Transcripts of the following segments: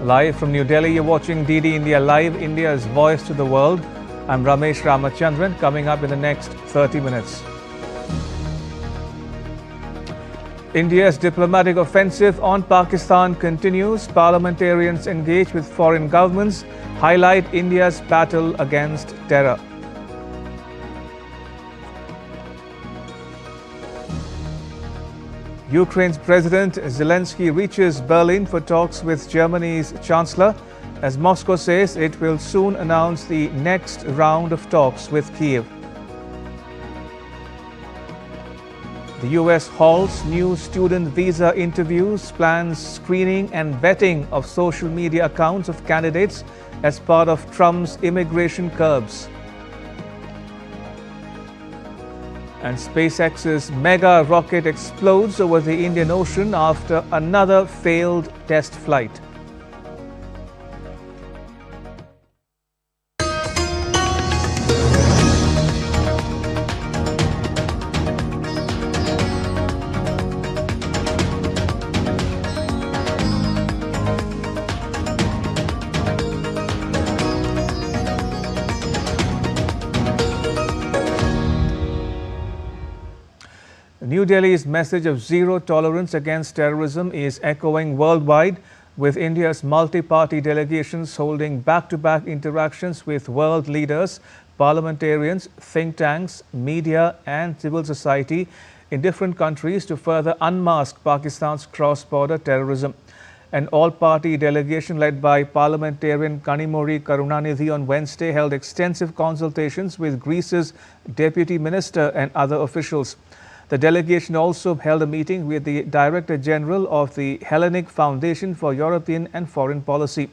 Live from New Delhi, you're watching DD India Live, India's voice to the world. I'm Ramesh Ramachandran, coming up in the next 30 minutes. India's diplomatic offensive on Pakistan continues. Parliamentarians engage with foreign governments, highlight India's battle against terror. Ukraine's President Zelenskyy reaches Berlin for talks with Germany's Chancellor, as Moscow says it will soon announce the next round of talks with Kiev. The US halts new student visa interviews, plans screening and vetting of social media accounts of candidates as part of Trump's immigration curbs. And SpaceX's mega rocket explodes over the Indian Ocean after another failed test flight. New Delhi's message of zero tolerance against terrorism is echoing worldwide, with India's multi-party delegations holding back-to-back interactions with world leaders, parliamentarians, think tanks, media and civil society in different countries to further unmask Pakistan's cross-border terrorism. An all-party delegation led by parliamentarian Kanimuri Karunanidhi on Wednesday held extensive consultations with Greece's deputy minister and other officials. The delegation also held a meeting with the Director General of the Hellenic Foundation for European and Foreign Policy.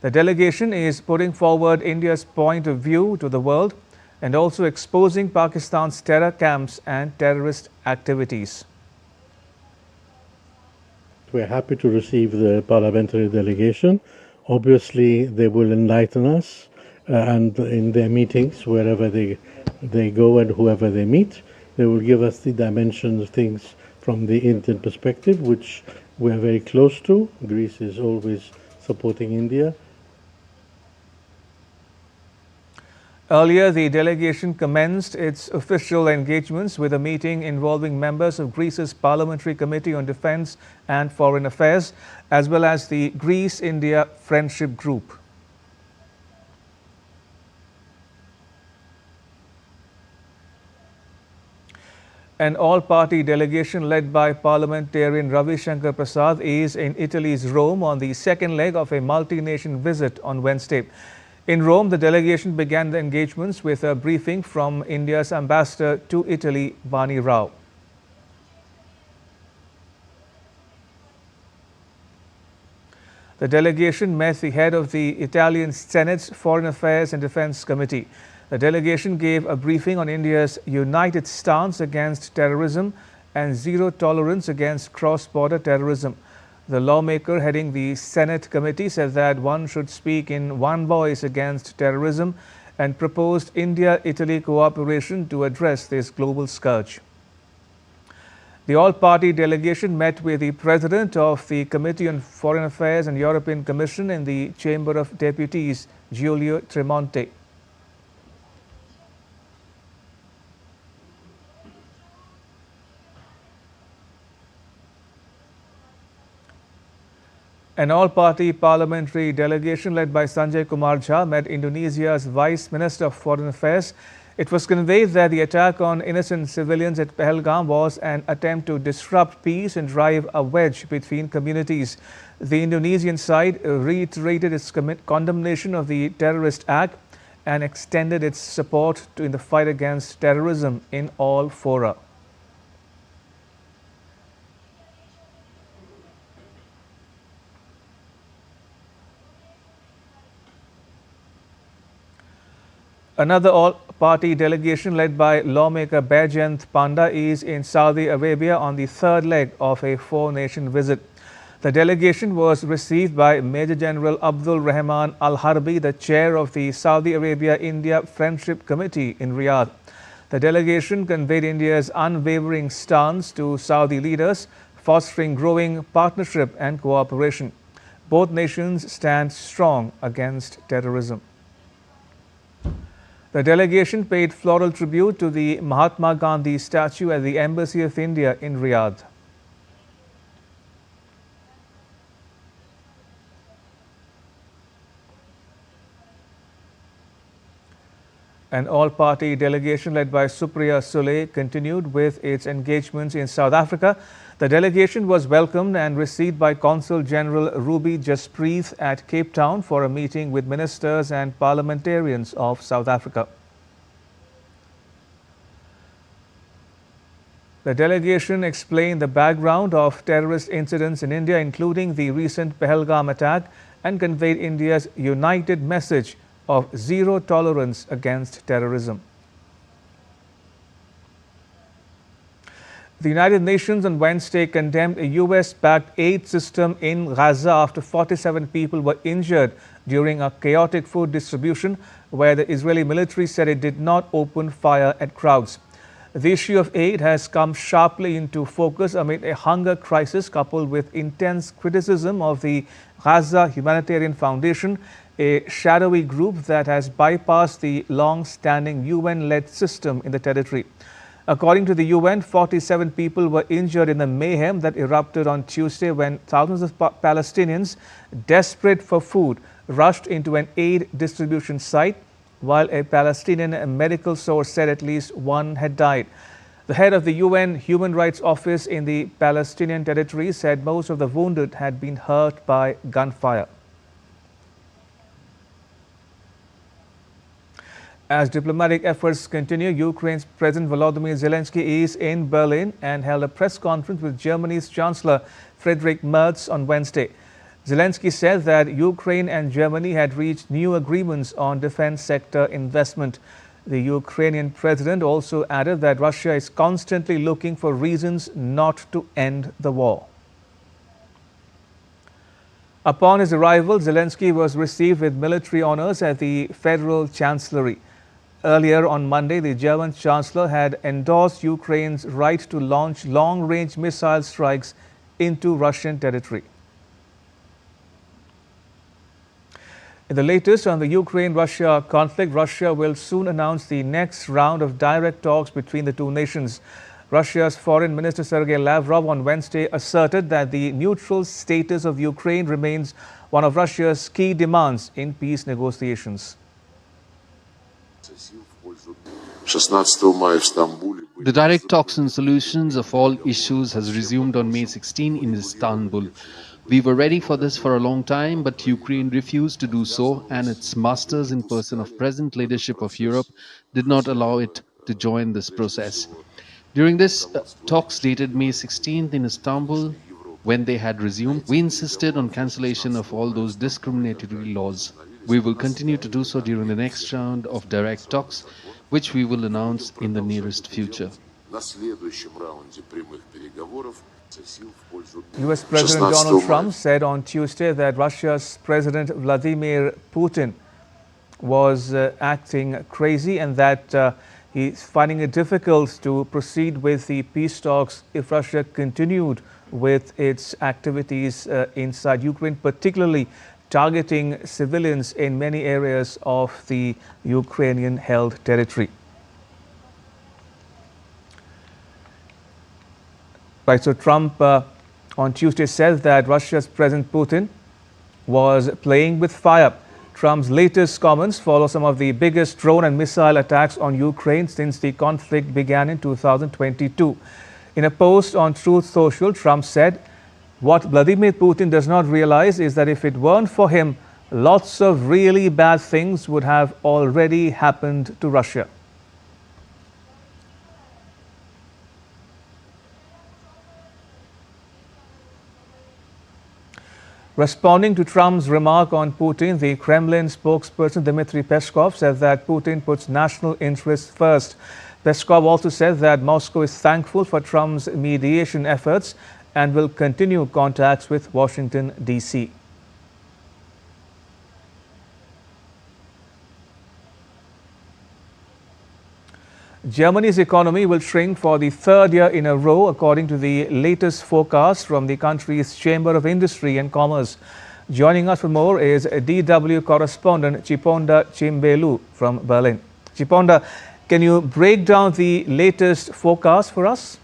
The delegation is putting forward India's point of view to the world and also exposing Pakistan's terror camps and terrorist activities. We're happy to receive the parliamentary delegation. Obviously, they will enlighten us and in their meetings, wherever they go and whoever they meet. They will give us the dimensions of things from the Indian perspective, which we are very close to. Greece is always supporting India. Earlier, the delegation commenced its official engagements with a meeting involving members of Greece's Parliamentary Committee on Defence and Foreign Affairs, as well as the Greece-India Friendship Group. An all-party delegation led by parliamentarian Ravi Shankar Prasad is in Italy's Rome on the second leg of a multi-nation visit on Wednesday. In Rome, the delegation began the engagements with a briefing from India's ambassador to Italy, Vani Rao. The delegation met the head of the Italian Senate's Foreign Affairs and Defence Committee. The delegation gave a briefing on India's united stance against terrorism and zero tolerance against cross-border terrorism. The lawmaker heading the Senate committee said that one should speak in one voice against terrorism and proposed India-Italy cooperation to address this global scourge. The all-party delegation met with the President of the Committee on Foreign Affairs and European Commission in the Chamber of Deputies, Giulio Tremonti. An all-party parliamentary delegation led by Sanjay Kumar Jha met Indonesia's Vice Minister of Foreign Affairs. It was conveyed that the attack on innocent civilians at Pahalgam was an attempt to disrupt peace and drive a wedge between communities. The Indonesian side reiterated its condemnation of the terrorist act and extended its support in the fight against terrorism in all fora. Another all-party delegation led by lawmaker Baijayanth Panda is in Saudi Arabia on the third leg of a four-nation visit. The delegation was received by Major General Abdul Rahman Al-Harbi, the chair of the Saudi Arabia-India Friendship Committee in Riyadh. The delegation conveyed India's unwavering stance to Saudi leaders, fostering growing partnership and cooperation. Both nations stand strong against terrorism. The delegation paid floral tribute to the Mahatma Gandhi statue at the Embassy of India in Riyadh. An all-party delegation led by Supriya Sule continued with its engagements in South Africa. The delegation was welcomed and received by Consul General Ruby Jaspreet at Cape Town for a meeting with ministers and parliamentarians of South Africa. The delegation explained the background of terrorist incidents in India, including the recent Pahalgam attack, and conveyed India's united message of zero tolerance against terrorism. The United Nations on Wednesday condemned a US-backed aid system in Gaza after 47 people were injured during a chaotic food distribution where the Israeli military said it did not open fire at crowds. The issue of aid has come sharply into focus amid a hunger crisis coupled with intense criticism of the Gaza Humanitarian Foundation, a shadowy group that has bypassed the long-standing UN-led system in the territory. According to the UN, 47 people were injured in the mayhem that erupted on Tuesday when thousands of Palestinians, desperate for food, rushed into an aid distribution site, while a Palestinian medical source said at least one had died. The head of the UN Human Rights Office in the Palestinian territory said most of the wounded had been hurt by gunfire. As diplomatic efforts continue, Ukraine's President Volodymyr Zelenskyy is in Berlin and held a press conference with Germany's Chancellor Friedrich Merz on Wednesday. Zelenskyy said that Ukraine and Germany had reached new agreements on defense sector investment. The Ukrainian president also added that Russia is constantly looking for reasons not to end the war. Upon his arrival, Zelenskyy was received with military honors at the Federal Chancellery. Earlier on Monday, the German Chancellor had endorsed Ukraine's right to launch long-range missile strikes into Russian territory. In the latest on the Ukraine-Russia conflict, Russia will soon announce the next round of direct talks between the two nations. Russia's Foreign Minister Sergei Lavrov on Wednesday asserted that the neutral status of Ukraine remains one of Russia's key demands in peace negotiations. The direct talks and solutions of all issues has resumed on May 16 in Istanbul. We were ready for this for a long time, but Ukraine refused to do so, and its masters in person of present leadership of Europe did not allow it to join this process. During this talks dated May 16th in Istanbul, when they had resumed, we insisted on cancellation of all those discriminatory laws. We will continue to do so during the next round of direct talks, which we will announce in the nearest future. US President Donald Trump said on Tuesday that Russia's President Vladimir Putin was acting crazy and that he's finding it difficult to proceed with the peace talks if Russia continued with its activities inside Ukraine, particularly targeting civilians in many areas of the Ukrainian-held territory. Right, so Trump on Tuesday said that Russia's President Putin was playing with fire. Trump's latest comments follow some of the biggest drone and missile attacks on Ukraine since the conflict began in 2022. In a post on Truth Social, Trump said, "What Vladimir Putin does not realize is that if it weren't for him, lots of really bad things would have already happened to Russia." Responding to Trump's remark on Putin, the Kremlin spokesperson Dmitry Peskov said that Putin puts national interests first. Peskov also said that Moscow is thankful for Trump's mediation efforts and will continue contacts with Washington, D.C. Germany's economy will shrink for the third year in a row, according to the latest forecast from the country's Chamber of Industry and Commerce. Joining us for more is DW correspondent Chiponda Chimbelu from Berlin. Chiponda, can you break down the latest forecast for us?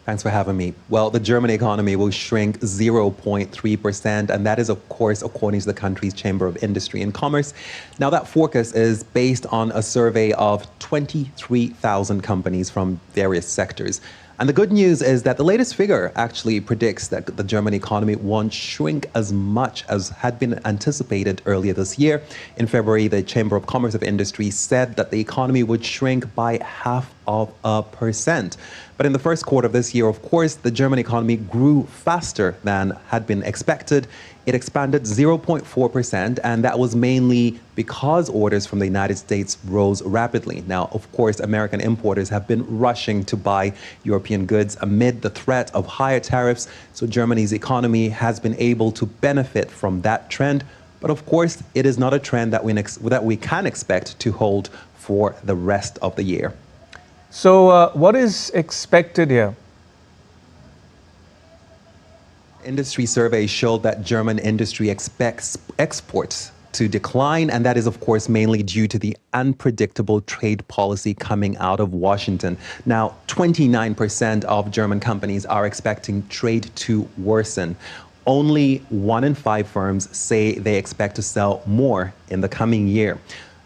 Thanks for having me. Well, the German economy will shrink 0.3%, and that is, of course, according to the country's Chamber of Industry and Commerce. Now, that forecast is based on a survey of 23,000 companies from various sectors. And the good news is that the latest figure actually predicts that the German economy won't shrink as much as had been anticipated earlier this year. In February, the Chamber of Commerce of Industry said that the economy would shrink by 0.5%. But in the first quarter of this year, of course, the German economy grew faster than had been expected. It expanded 0.4%, and that was mainly because orders from the United States rose rapidly. Now, of course, American importers have been rushing to buy European goods amid the threat of higher tariffs, so Germany's economy has been able to benefit from that trend. But of course, it is not a trend that we can expect to hold for the rest of the year. So, what is expected here? Industry surveys showed that German industry expects exports to decline, and that is, of course, mainly due to the unpredictable trade policy coming out of Washington. Now, 29% of German companies are expecting trade to worsen. Only 1 in 5 firms say they expect to sell more in the coming year.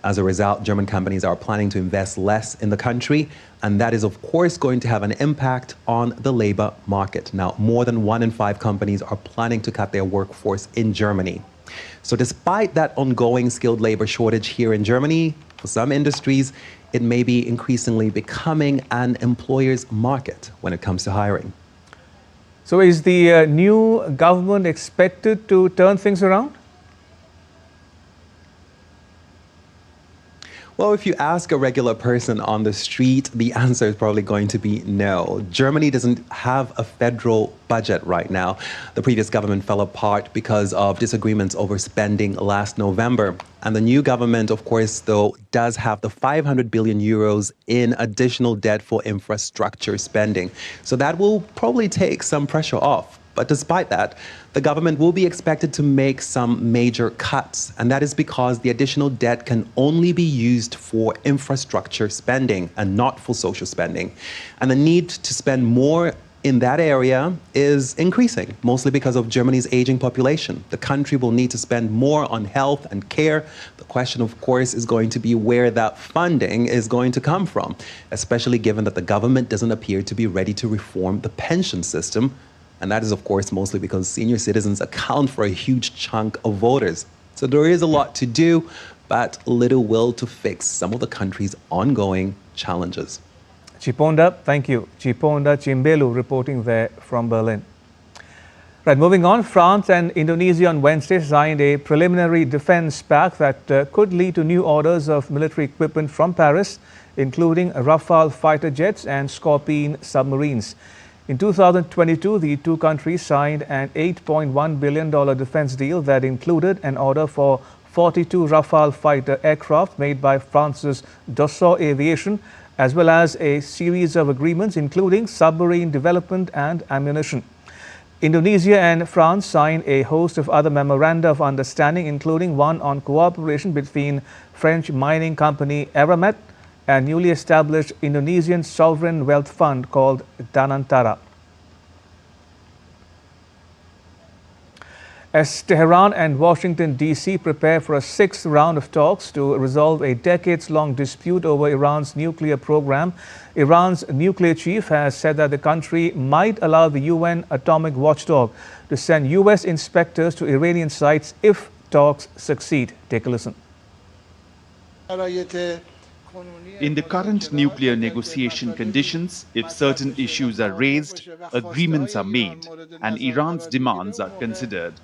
As a result, German companies are planning to invest less in the country, and that is, of course, going to have an impact on the labor market. Now, more than 1 in 5 companies are planning to cut their workforce in Germany. So despite that ongoing skilled labor shortage here in Germany, for some industries, it may be increasingly becoming an employer's market when it comes to hiring. So, is the new government expected to turn things around? Well, if you ask a regular person on the street, the answer is probably going to be no. Germany doesn't have a federal budget right now. The previous government fell apart because of disagreements over spending last November. And the new government, of course, though, does have the 500 billion euros in additional debt for infrastructure spending. So that will probably take some pressure off. But despite that, the government will be expected to make some major cuts. And that is because the additional debt can only be used for infrastructure spending and not for social spending. And the need to spend more in that area is increasing, mostly because of Germany's aging population. The country will need to spend more on health and care. The question, of course, is going to be where that funding is going to come from, especially given that the government doesn't appear to be ready to reform the pension system. And that is, of course, mostly because senior citizens account for a huge chunk of voters. So there is a lot to do, but little will to fix some of the country's ongoing challenges. Chiponda, thank you. Chiponda Chimbelu reporting there from Berlin. Right, moving on, France and Indonesia on Wednesday signed a preliminary defense pact that could lead to new orders of military equipment from Paris, including Rafale fighter jets and Scorpene submarines. In 2022, the two countries signed an $8.1 billion defense deal that included an order for 42 Rafale fighter aircraft made by France's Dassault Aviation, as well as a series of agreements including submarine development and ammunition. Indonesia and France signed a host of other memoranda of understanding, including one on cooperation between French mining company Eramet and newly established Indonesian sovereign wealth fund called Danantara. As Tehran and Washington, D.C. prepare for a 6th round of talks to resolve a decades-long dispute over Iran's nuclear program, Iran's nuclear chief has said that the country might allow the UN atomic watchdog to send U.S. inspectors to Iranian sites if talks succeed. Take a listen. In the current nuclear negotiation conditions, if certain issues are raised, agreements are made, and Iran's demands are considered,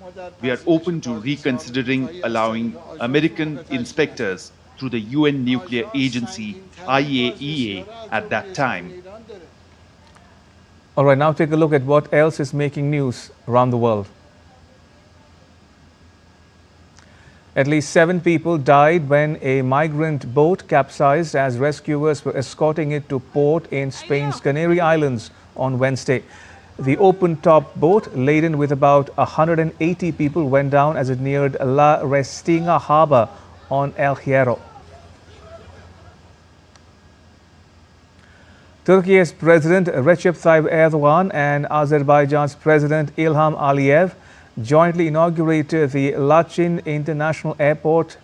we are open to reconsidering allowing American inspectors through the UN nuclear agency, IAEA, at that time. All right, now take a look at what else is making news around the world. At least 7 people died when a migrant boat capsized as rescuers were escorting it to port in Spain's Canary Islands on Wednesday. The open-top boat, laden with about 180 people, went down as it neared La Restinga harbour on El Hierro. Turkey's President Recep Tayyip Erdogan and Azerbaijan's President Ilham Aliyev jointly inaugurated the Lachin International Airport.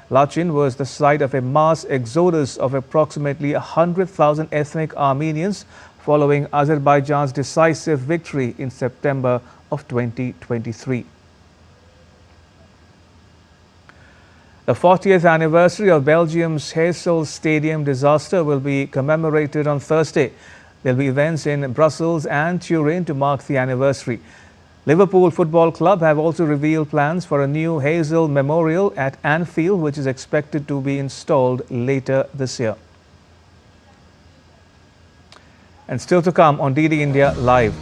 Lachin was the site of a mass exodus of approximately 100,000 ethnic Armenians following Azerbaijan's decisive victory in September of 2023. The 40th anniversary of Belgium's Heysel Stadium disaster will be commemorated on Thursday. There will be events in Brussels and Turin to mark the anniversary. Liverpool Football Club have also revealed plans for a new Heysel Memorial at Anfield, which is expected to be installed later this year. And still to come on DD India Live.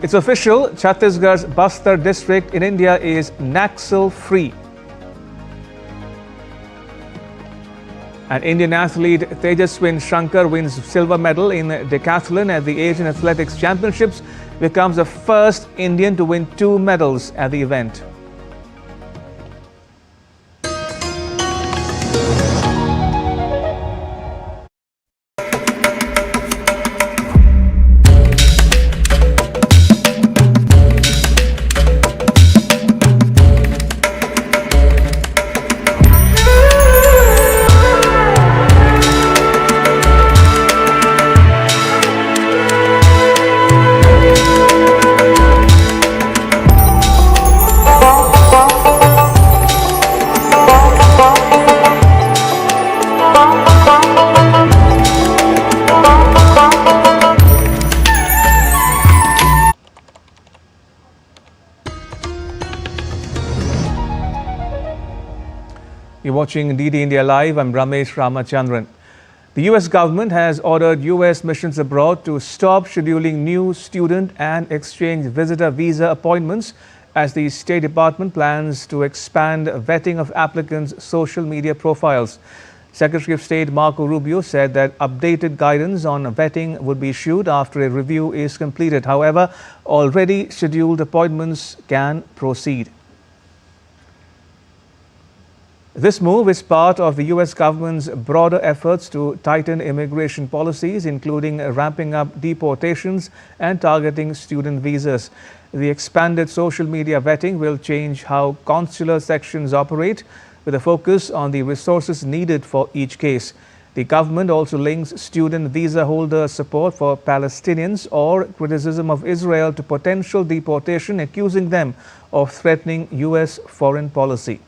It's official, Chhattisgarh's Bastar district in India is Naxal-free. An Indian athlete, Tjaswin Shanker, wins silver medal in decathlon at the Asian Athletics Championships, becomes the first Indian to win 2 medals at the event. You're watching DD India Live. I'm Ramesh Ramachandran. The US government has ordered US missions abroad to stop scheduling new student and exchange visitor visa appointments as the State Department plans to expand vetting of applicants' social media profiles. Secretary of State Marco Rubio said that updated guidance on vetting would be issued after a review is completed. However, already scheduled appointments can proceed. This move is part of the US government's broader efforts to tighten immigration policies, including ramping up deportations and targeting student visas. The expanded social media vetting will change how consular sections operate, with a focus on the resources needed for each case. The government also links student visa holder support for Palestinians or criticism of Israel to potential deportation, accusing them of threatening US foreign policy.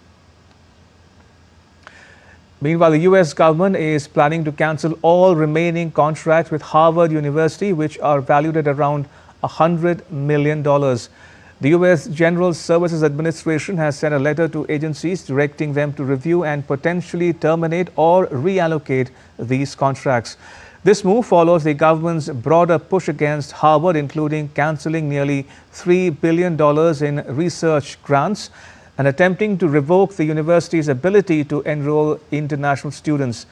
Meanwhile, the US government is planning to cancel all remaining contracts with Harvard University, which are valued at around $100 million. The US General Services Administration has sent a letter to agencies directing them to review and potentially terminate or reallocate these contracts. This move follows the government's broader push against Harvard, including cancelling nearly $3 billion in research grants and attempting to revoke the university's ability to enroll international students.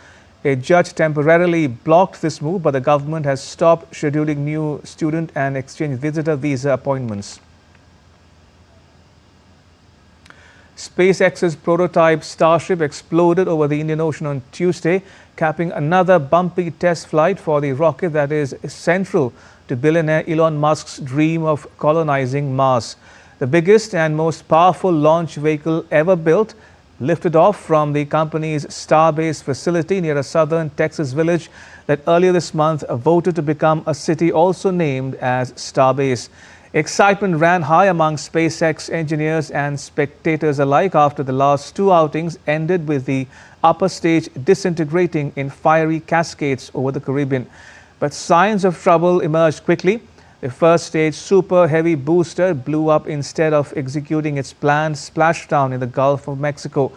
A judge temporarily blocked this move, but the government has stopped scheduling new student and exchange visitor visa appointments. SpaceX's prototype Starship exploded over the Indian Ocean on Tuesday, capping another bumpy test flight for the rocket that is central to billionaire Elon Musk's dream of colonizing Mars. The biggest and most powerful launch vehicle ever built lifted off from the company's Starbase facility near a southern Texas village that earlier this month voted to become a city also named as Starbase. Excitement ran high among SpaceX engineers and spectators alike after the last 2 outings ended with the upper stage disintegrating in fiery cascades over the Caribbean. But signs of trouble emerged quickly. The first stage Super Heavy booster blew up instead of executing its planned splashdown in the Gulf of Mexico.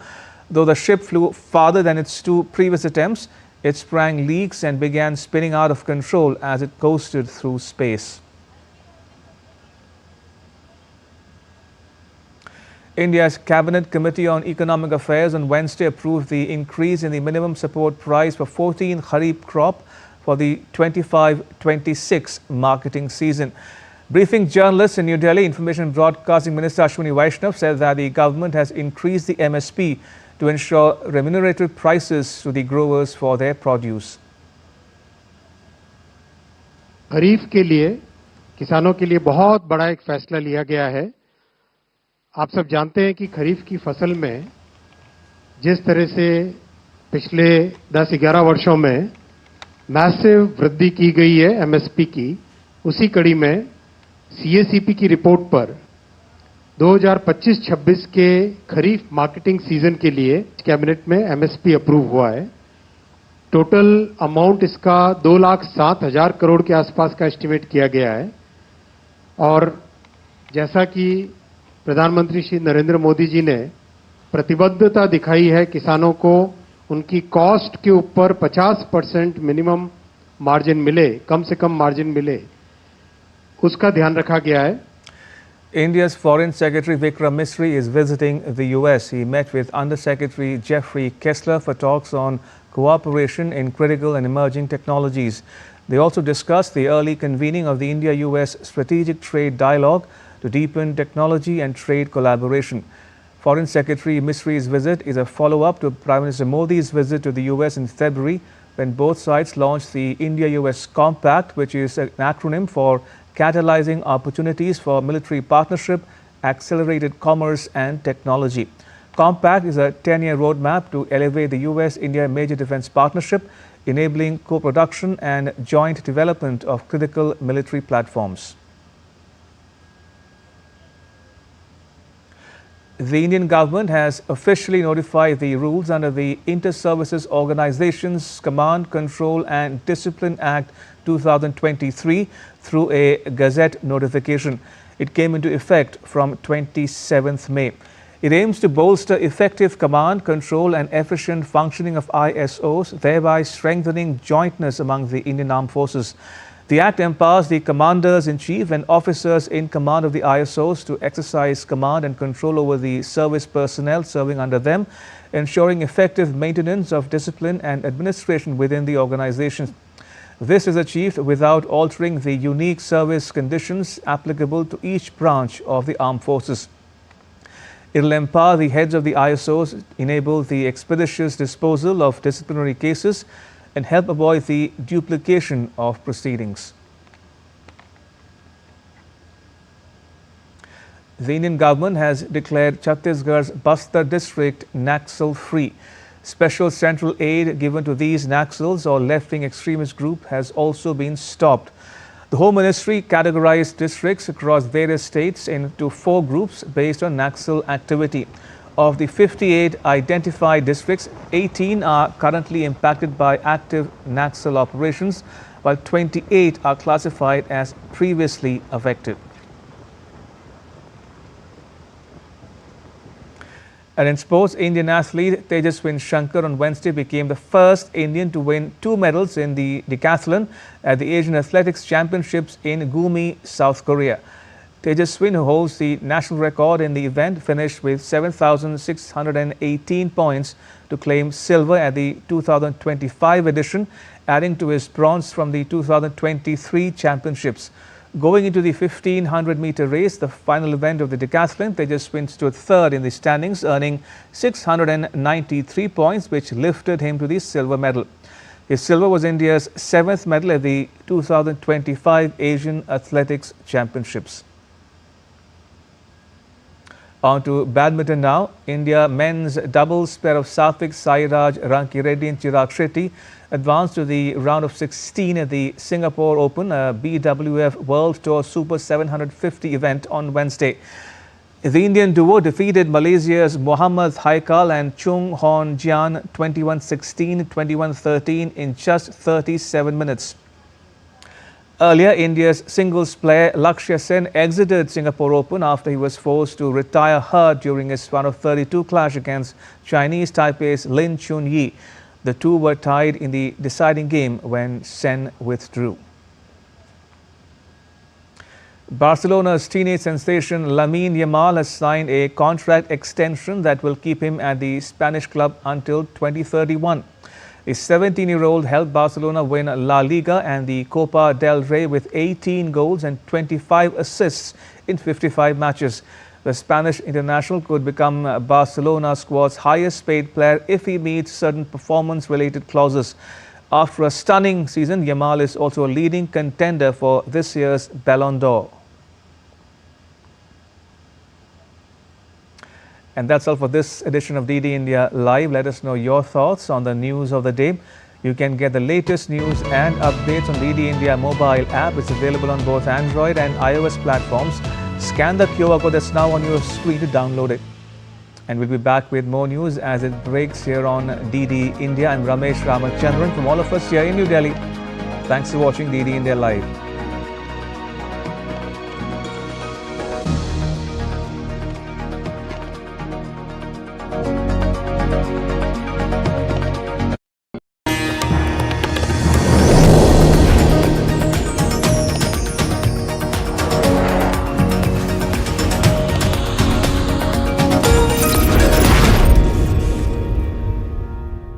Though the ship flew farther than its 2 previous attempts, it sprang leaks and began spinning out of control as it coasted through space. India's Cabinet Committee on Economic Affairs on Wednesday approved the increase in the minimum support price for 14 Kharif crop for the 25-26 marketing season. Briefing journalists in New Delhi, Information and Broadcasting Minister Ashwini Vaishnav said that the government has increased the MSP to ensure remunerative prices to the growers for their produce. खरीफ के लिए किसानों के लिए बहुत बड़ा एक फैसला लिया गया है। आप सब जानते हैं कि खरीफ की फसल में जिस तरह से पिछले 10-11 वर्षों में मैसिव वृद्धि की गई है एमएसपी की, उसी कड़ी में सीएसीपी की रिपोर्ट पर 2025-26 के खरीफ मार्केटिंग सीजन के लिए कैबिनेट में एमएसपी अप्रूव हुआ है। टोटल अमाउंट इसका 2,07,000 करोड़ के आसपास का एस्टिमेट किया गया है और जैसा कि प्रधानमंत्री श्री नरेंद्र मोदी जी ने प्रतिबद्धता दिखाई है किसानों को उनकी कॉस्ट के ऊपर 50% मिनिमम मार्जिन मिले, कम से कम मार्जिन मिले, उसका ध्यान रखा गया है। India's Foreign Secretary Vikram Mistri is visiting the US. He met with Under Secretary Jeffrey Kessler for talks on cooperation in critical and emerging technologies. They also discussed the early convening of the India-US Strategic Trade Dialogue to deepen technology and trade collaboration. Foreign Secretary Mistri's visit is a follow-up to Prime Minister Modi's visit to the US in February, when both sides launched the India-US Compact, which is an acronym for Catalyzing Opportunities for Military Partnership, Accelerated Commerce and Technology. Compact is a 10-year roadmap to elevate the US-India major defense partnership, enabling co-production and joint development of critical military platforms. The Indian government has officially notified the rules under the Inter-Services Organizations Command, Control and Discipline Act 2023 through a Gazette notification. It came into effect from 27th May. It aims to bolster effective command, control and efficient functioning of ISOs, thereby strengthening jointness among the Indian Armed Forces. The Act empowers the Commanders-in-Chief and officers in command of the ISOs to exercise command and control over the service personnel serving under them, ensuring effective maintenance of discipline and administration within the organization. This is achieved without altering the unique service conditions applicable to each branch of the armed forces. It will empower the heads of the ISOs, enable the expeditious disposal of disciplinary cases, and help avoid the duplication of proceedings. The Indian government has declared Chhattisgarh's Bastar district Naxal-free. Special central aid given to these Naxals or left-wing extremist group has also been stopped. The Home Ministry categorized districts across various states into 4 groups based on Naxal activity. Of the 58 identified districts, 18 are currently impacted by active Naxal operations, while 28 are classified as previously affected. And in sports, Indian athlete Tjaswin Shanker on Wednesday became the first Indian to win 2 medals in the decathlon at the Asian Athletics Championships in Gumi, South Korea. Tjaswin, who holds the national record in the event, finished with 7,618 points to claim silver at the 2025 edition, adding to his bronze from the 2023 championships. Going into the 1500-meter race, the final event of the decathlon, Tjaswin stood third in the standings, earning 693 points, which lifted him to the silver medal. His silver was India's 7th medal at the 2025 Asian Athletics Championships. On to badminton now. India men's doubles pair of Satvik Sairaj, Ranki Reddy and Chirag Shetty advanced to the round of 16 at the Singapore Open, a BWF World Tour Super 750 event on Wednesday. The Indian duo defeated Malaysia's Muhammad Haikal and Chung Hon Jian 21-16, 21-13 in just 37 minutes. Earlier, India's singles player Lakshya Sen exited Singapore Open after he was forced to retire hurt during his round of 32 clash against Chinese Taipei's Lin Chunyi. The two were tied in the deciding game when Sen withdrew. Barcelona's teenage sensation Lamine Yamal has signed a contract extension that will keep him at the Spanish club until 2031. The 17-year-old helped Barcelona win La Liga and the Copa del Rey with 18 goals and 25 assists in 55 matches. The Spanish international could become Barcelona squad's highest paid player if he meets certain performance-related clauses. After a stunning season, Yamal is also a leading contender for this year's Ballon d'Or. And that's all for this edition of DD India Live. Let us know your thoughts on the news of the day. You can get the latest news and updates on DD India mobile app. It's available on both Android and iOS platforms. Scan the QR code that's now on your screen to download it. And we'll be back with more news as it breaks here on DD India. I'm Ramesh Ramachandran from all of us here in New Delhi. Thanks for watching DD India Live.